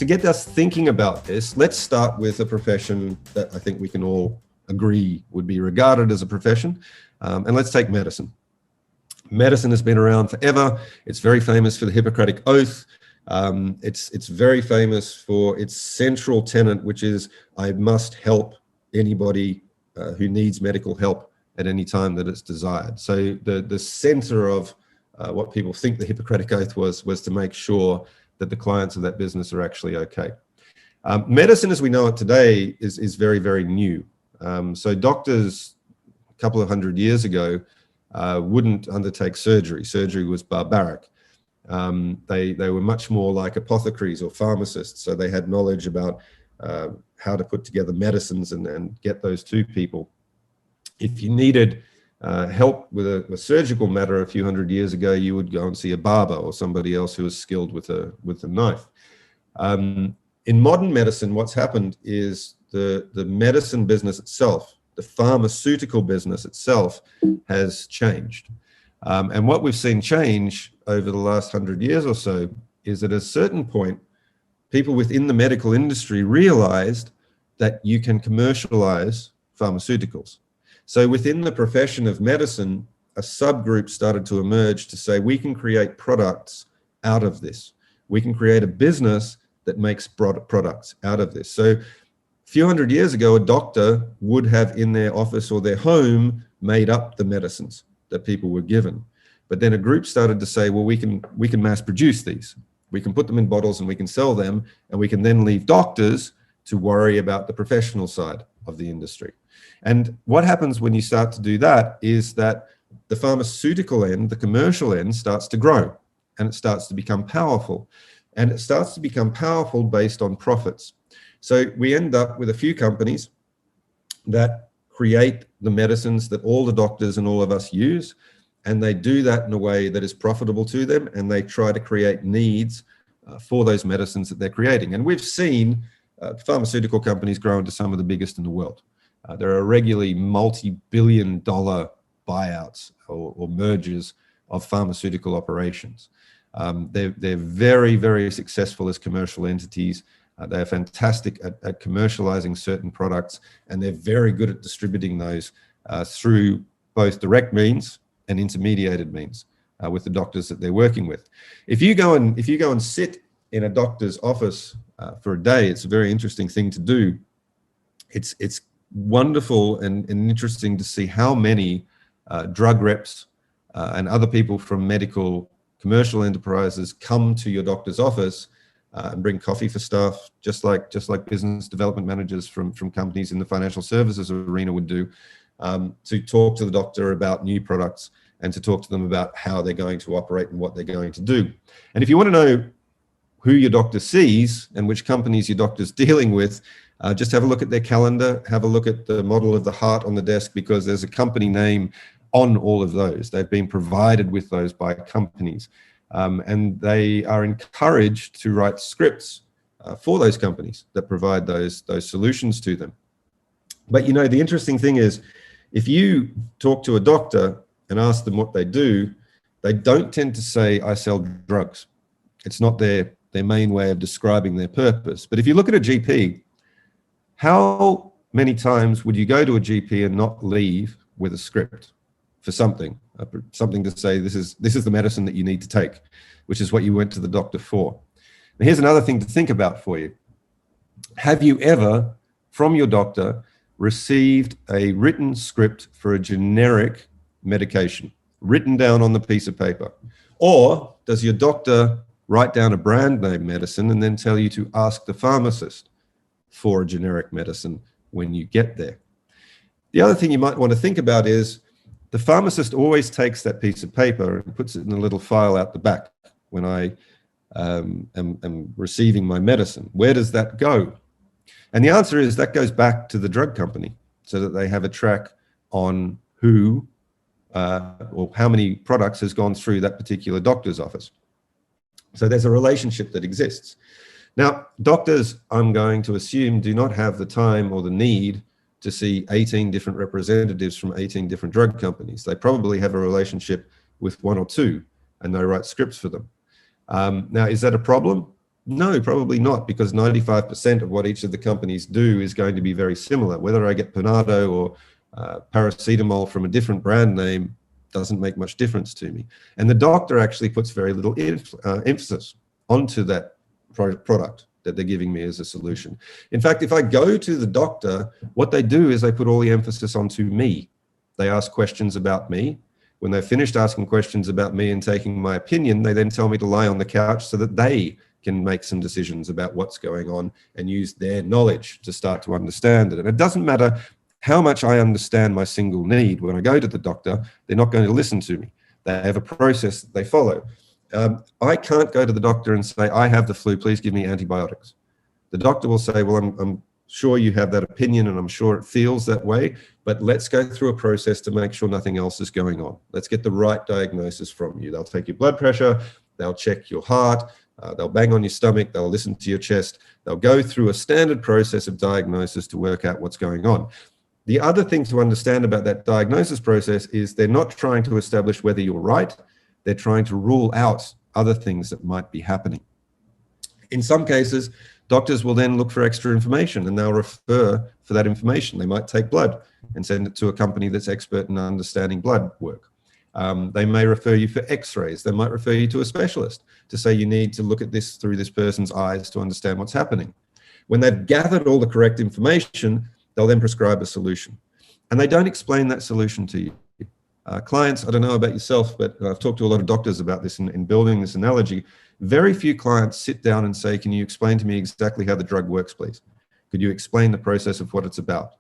to get us thinking about this, let's start with a profession that I think we can all agree would be regarded as a profession, and let's take medicine. Medicine has been around forever. It's very famous for the Hippocratic Oath. It's very famous for its central tenet, which is I must help anybody who needs medical help at any time that it's desired. So the center of what people think the Hippocratic Oath was to make sure that the clients of that business are actually okay. Medicine as we know it today is very, very new. So doctors a couple of hundred years ago wouldn't undertake surgery. Surgery was barbaric. They were much more like apothecaries or pharmacists. So they had knowledge about how to put together medicines and get those to people. If you needed help with a surgical matter a few hundred years ago, you would go and see a barber or somebody else who was skilled with a knife. In modern medicine, what's happened is the medicine business itself, the pharmaceutical business itself, has changed. And what we've seen change over the last 100 years or so is that at a certain point, people within the medical industry realized that you can commercialize pharmaceuticals. So within the profession of medicine, a subgroup started to emerge to say, we can create products out of this. We can create a business that makes products out of this. So a few hundred years ago, a doctor would have in their office or their home made up the medicines that people were given. But then a group started to say, well, we can mass produce these. We can put them in bottles and we can sell them, and we can then leave doctors to worry about the professional side of the industry. And what happens when you start to do that is that the pharmaceutical end, the commercial end, starts to grow, and it starts to become powerful. And it starts to become powerful based on profits. So we end up with a few companies that create the medicines that all the doctors and all of us use, and they do that in a way that is profitable to them, and they try to create needs for those medicines that they're creating. And we've seen pharmaceutical companies grow into some of the biggest in the world. There are regularly multi-billion-dollar buyouts or mergers of pharmaceutical operations. They're very, very successful as commercial entities. They're fantastic at commercializing certain products, and they're very good at distributing those through both direct means and intermediated means with the doctors that they're working with. If you go and sit in a doctor's office for a day, it's a very interesting thing to do. It's wonderful and interesting to see how many drug reps and other people from medical commercial enterprises come to your doctor's office and bring coffee for staff, just like business development managers from companies in the financial services arena would do, to talk to the doctor about new products and to talk to them about how they're going to operate and what they're going to do. And if you want to know who your doctor sees and which companies your doctor's dealing with, just have a look at their calendar, have a look at the model of the heart on the desk, because there's a company name on all of those. They've been provided with those by companies. And they are encouraged to write scripts for those companies that provide those solutions to them. But you know, the interesting thing is, if you talk to a doctor and ask them what they do, they don't tend to say, I sell drugs. It's not their main way of describing their purpose. But if you look at a GP, how many times would you go to a GP and not leave with a script for something to say, this is the medicine that you need to take, which is what you went to the doctor for? And here's another thing to think about for you. Have you ever, from your doctor, received a written script for a generic medication, written down on the piece of paper? Or does your doctor write down a brand name medicine and then tell you to ask the pharmacist for a generic medicine when you get there? The other thing you might want to think about is, the pharmacist always takes that piece of paper and puts it in a little file out the back when I am receiving my medicine. Where does that go? And the answer is that goes back to the drug company, so that they have a track on who or how many products has gone through that particular doctor's office. So there's a relationship that exists. Now, doctors, I'm going to assume, do not have the time or the need to see 18 different representatives from 18 different drug companies. They probably have a relationship with one or two, and they write scripts for them. Now, is that a problem? No, probably not, because 95% of what each of the companies do is going to be very similar. Whether I get Panado or paracetamol from a different brand name doesn't make much difference to me. And the doctor actually puts very little emphasis onto that product that they're giving me as a solution. In fact, if I go to the doctor, what they do is they put all the emphasis onto me. They ask questions about me. When they've finished asking questions about me and taking my opinion, they then tell me to lie on the couch so that they can make some decisions about what's going on and use their knowledge to start to understand it. And it doesn't matter how much I understand my single need. When I go to the doctor, they're not going to listen to me. They have a process that they follow. I can't go to the doctor and say, I have the flu, please give me antibiotics. The doctor will say, well, I'm sure you have that opinion and I'm sure it feels that way, but let's go through a process to make sure nothing else is going on. Let's get the right diagnosis from you. They'll take your blood pressure, they'll check your heart, they'll bang on your stomach, they'll listen to your chest, they'll go through a standard process of diagnosis to work out what's going on. The other thing to understand about that diagnosis process is they're not trying to establish whether you're right, they're trying to rule out other things that might be happening. In some cases, doctors will then look for extra information and they'll refer for that information. They might take blood and send it to a company that's expert in understanding blood work. They may refer you for x-rays. They might refer you to a specialist to say you need to look at this through this person's eyes to understand what's happening. When they've gathered all the correct information, they'll then prescribe a solution. And they don't explain that solution to you. Clients, I don't know about yourself, but I've talked to a lot of doctors about this in building this analogy. Very few clients sit down and say, can you explain to me exactly how the drug works, please? Could you explain the process of what it's about?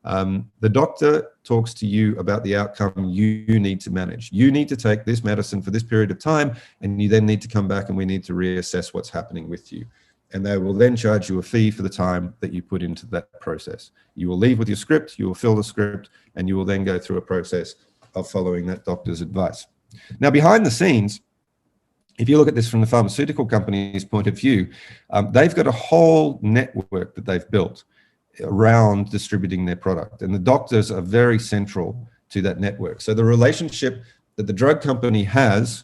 The doctor talks to you about the outcome you need to manage. You need to take this medicine for this period of time, and you then need to come back and we need to reassess what's happening with you. And they will then charge you a fee for the time that you put into that process. You will leave with your script, you will fill the script, and you will then go through a process of following that doctor's advice. Now, behind the scenes, if you look at this from the pharmaceutical company's point of view, they've got a whole network that they've built around distributing their product. And the doctors are very central to that network. So the relationship that the drug company has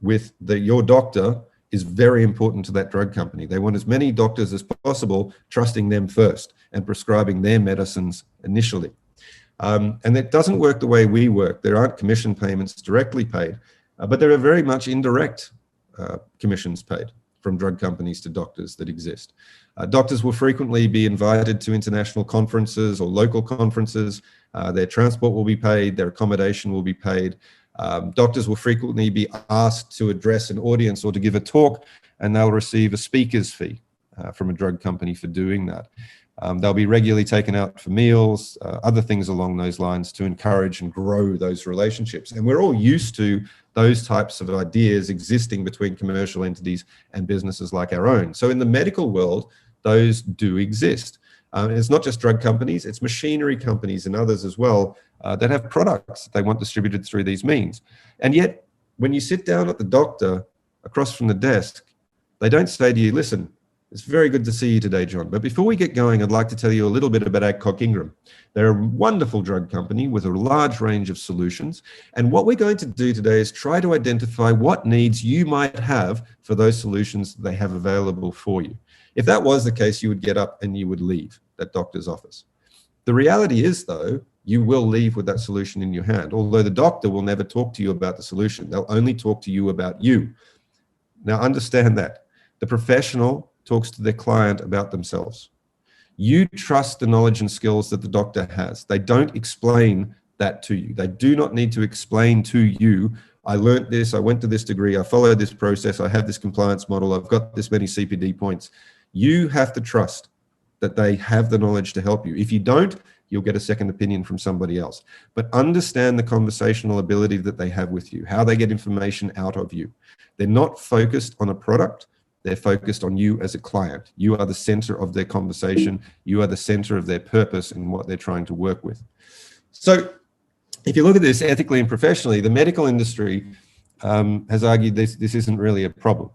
with your doctor is very important to that drug company. They want as many doctors as possible trusting them first and prescribing their medicines initially. And it doesn't work the way we work. There aren't commission payments directly paid, but there are very much indirect commissions paid from drug companies to doctors that exist. Doctors will frequently be invited to international conferences or local conferences. Their transport will be paid, their accommodation will be paid. Doctors will frequently be asked to address an audience or to give a talk, and they'll receive a speaker's fee from a drug company for doing that. They'll be regularly taken out for meals, other things along those lines to encourage and grow those relationships. And we're all used to those types of ideas existing between commercial entities and businesses like our own. So in the medical world, those do exist. And it's not just drug companies, it's machinery companies and others as well that have products that they want distributed through these means. And yet, when you sit down at the doctor across from the desk, they don't say to you, listen, it's very good to see you today, John. But before we get going, I'd like to tell you a little bit about Encore Ingram. They're a wonderful drug company with a large range of solutions. And what we're going to do today is try to identify what needs you might have for those solutions they have available for you. If that was the case, you would get up and you would leave that doctor's office. The reality is, though, you will leave with that solution in your hand, although the doctor will never talk to you about the solution. They'll only talk to you about you. Now, understand that. The professional talks to their client about themselves. You trust the knowledge and skills that the doctor has. They don't explain that to you. They do not need to explain to you, I learned this, I went to this degree, I followed this process, I have this compliance model, I've got this many CPD points. You have to trust that they have the knowledge to help you. If you don't, you'll get a second opinion from somebody else. But understand the conversational ability that they have with you, how they get information out of you. They're not focused on a product. They're focused on you as a client. You are the center of their conversation. You are the center of their purpose and what they're trying to work with. So if you look at this ethically and professionally, the medical industry has argued this isn't really a problem.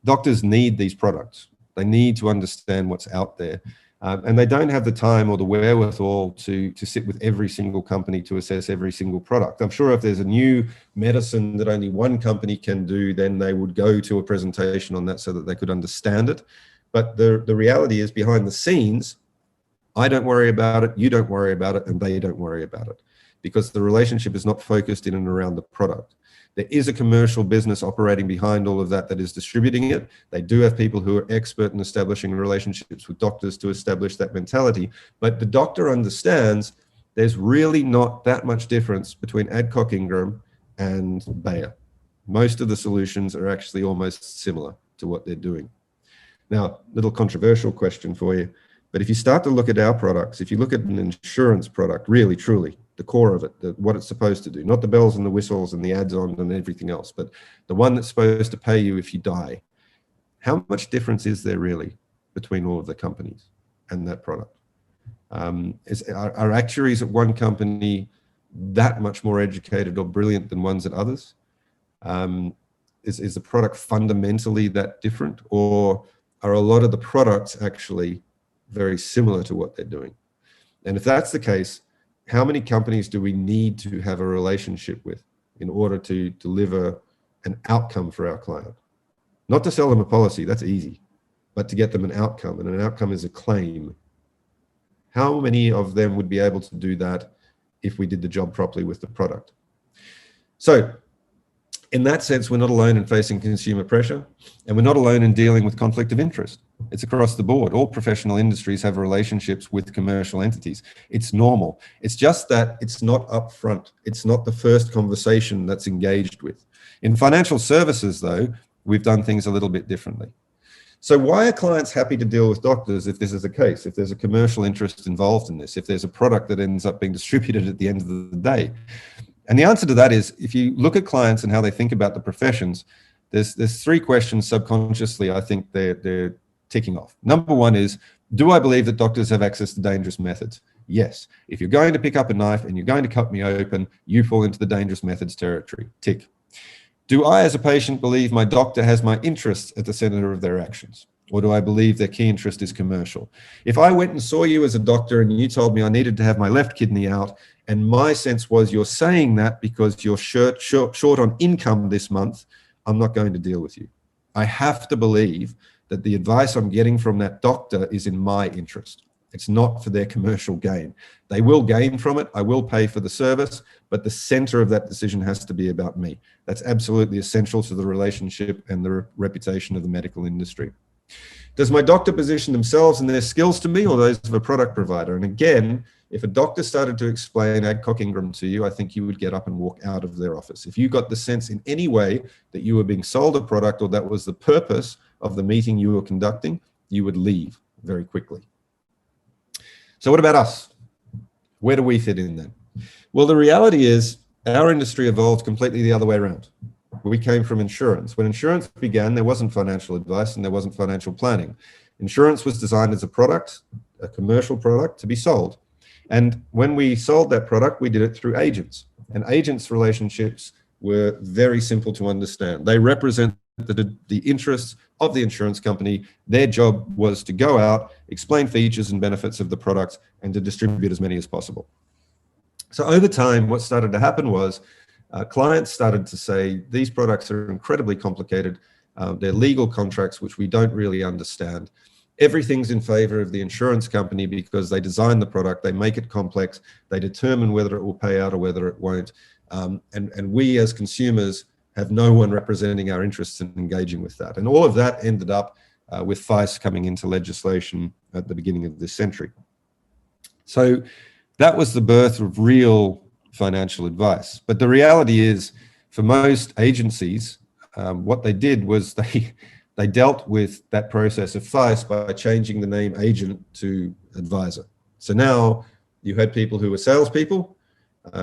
Doctors need these products. They need to understand what's out there. And they don't have the time or the wherewithal to sit with every single company to assess every single product. I'm sure if there's a new medicine that only one company can do, then they would go to a presentation on that so that they could understand it. But the reality is, behind the scenes, I don't worry about it, you don't worry about it, and they don't worry about it, because the relationship is not focused in and around the product. There is a commercial business operating behind all of that is distributing it. They do have people who are expert in establishing relationships with doctors to establish that mentality. But the doctor understands there's really not that much difference between Adcock Ingram and Bayer. Most of the solutions are actually almost similar to what they're doing. Now, little controversial question for you, but if you start to look at our products, if you look at an insurance product, really, truly, the core of it, what it's supposed to do, not the bells and the whistles and the ads on and everything else, but the one that's supposed to pay you if you die, how much difference is there really between all of the companies and that product? Are actuaries at one company that much more educated or brilliant than ones at others? Is the product fundamentally that different, or are a lot of the products actually very similar to what they're doing? And if that's the case, how many companies do we need to have a relationship with in order to deliver an outcome for our client? Not to sell them a policy, that's easy, but to get them an outcome, and an outcome is a claim. How many of them would be able to do that if we did the job properly with the product? So in that sense, we're not alone in facing consumer pressure, and we're not alone in dealing with conflict of interest. It's across the board. All professional industries have relationships with commercial entities. It's normal. It's just that it's not upfront. It's not the first conversation that's engaged with. In financial services, though, we've done things a little bit differently. So why are clients happy to deal with doctors if this is the case, if there's a commercial interest involved in this, if there's a product that ends up being distributed at the end of the day? And the answer to that is, if you look at clients and how they think about the professions, there's three questions subconsciously I think they're ticking off. Number one is, do I believe that doctors have access to dangerous methods? Yes. If you're going to pick up a knife and you're going to cut me open, you fall into the dangerous methods territory. Tick. Do I, as a patient, believe my doctor has my interests at the center of their actions? Or do I believe their key interest is commercial? If I went and saw you as a doctor and you told me I needed to have my left kidney out, and my sense was you're saying that because you're short on income this month, I'm not going to deal with you. I have to believe that the advice I'm getting from that doctor is in my interest. It's not for their commercial gain. They will gain from it. I will pay for the service, but the center of that decision has to be about me. That's absolutely essential to the relationship and the reputation of the medical industry. Does my doctor position themselves and their skills to me, or those of a product provider? And again, if a doctor started to explain Adcock Ingram to you, I think you would get up and walk out of their office. If you got the sense in any way that you were being sold a product or that was the purpose of the meeting you were conducting, you would leave very quickly. So what about us? Where do we fit in then? Well, the reality is our industry evolved completely the other way around. We came from insurance. When insurance began, there wasn't financial advice and there wasn't financial planning. Insurance was designed as a product, a commercial product to be sold. And when we sold that product, we did it through agents. And agents' relationships were very simple to understand. They represent the interests of the insurance company. Their job was to go out, explain features and benefits of the product, and to distribute as many as possible. So over time, what started to happen was clients started to say, these products are incredibly complicated. They're legal contracts, which we don't really understand. Everything's in favor of the insurance company because they design the product, they make it complex, they determine whether it will pay out or whether it won't. And we as consumers have no one representing our interests and engaging with that. And all of that ended up with FICE coming into legislation at the beginning of this century. So that was the birth of real financial advice. But the reality is, for most agencies, what they did was they dealt with that process of FICE by changing the name agent to advisor. So now you had people who were salespeople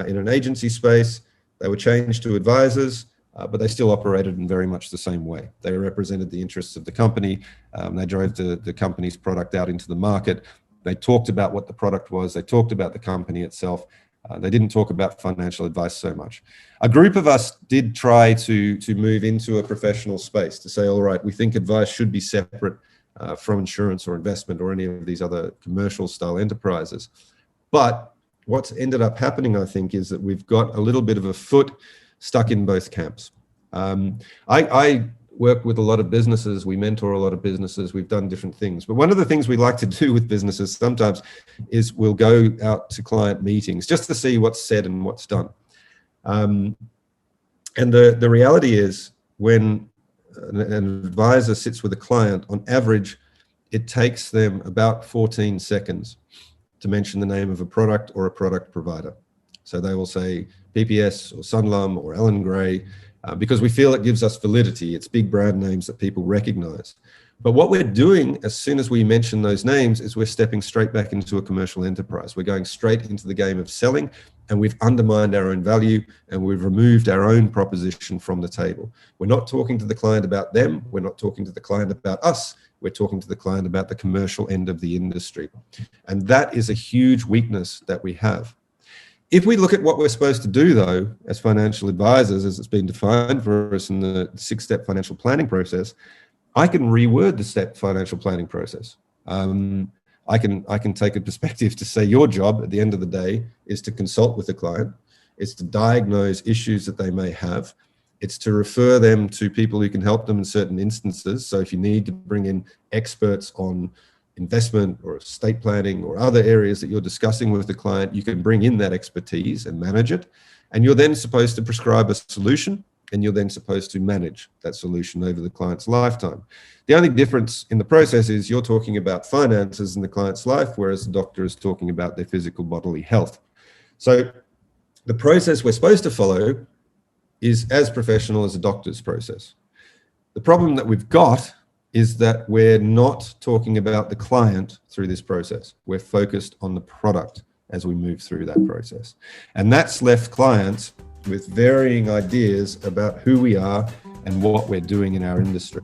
in an agency space. They were changed to advisors, but they still operated in very much the same way. They represented the interests of the company. They drove the company's product out into the market. They talked about what the product was. They talked about the company itself. They didn't talk about financial advice so much. A group of us did try to move into a professional space to say, all right, we think advice should be separate from insurance or investment or any of these other commercial style enterprises. But what's ended up happening, I think, is that we've got a little bit of a foot stuck in both camps. I work with a lot of businesses, we mentor a lot of businesses, we've done different things. But one of the things we like to do with businesses sometimes is we'll go out to client meetings just to see what's said and what's done. And the reality is, when an advisor sits with a client, on average, it takes them about 14 seconds to mention the name of a product or a product provider. So they will say PPS or Sunlum or Allen Gray, because we feel it gives us validity. It's big brand names that people recognize. But what we're doing as soon as we mention those names is we're stepping straight back into a commercial enterprise. We're going straight into the game of selling, and we've undermined our own value, and we've removed our own proposition from the table. We're not talking to the client about them. We're not talking to the client about us. We're talking to the client about the commercial end of the industry. And that is a huge weakness that we have. If we look at what we're supposed to do, though, as financial advisors, as it's been defined for us in the 6-step financial planning process, I can reword the financial planning process. I can take a perspective to say your job at the end of the day is to consult with the client. It's to diagnose issues that they may have. It's to refer them to people who can help them in certain instances. So if you need to bring in experts on investment or estate planning or other areas that you're discussing with the client, you can bring in that expertise and manage it. And you're then supposed to prescribe a solution, and you're then supposed to manage that solution over the client's lifetime. The only difference in the process is you're talking about finances in the client's life, whereas the doctor is talking about their physical bodily health. So the process we're supposed to follow is as professional as a doctor's process. The problem that we've got is that we're not talking about the client through this process. We're focused on the product as we move through that process. And that's left clients with varying ideas about who we are and what we're doing in our industry.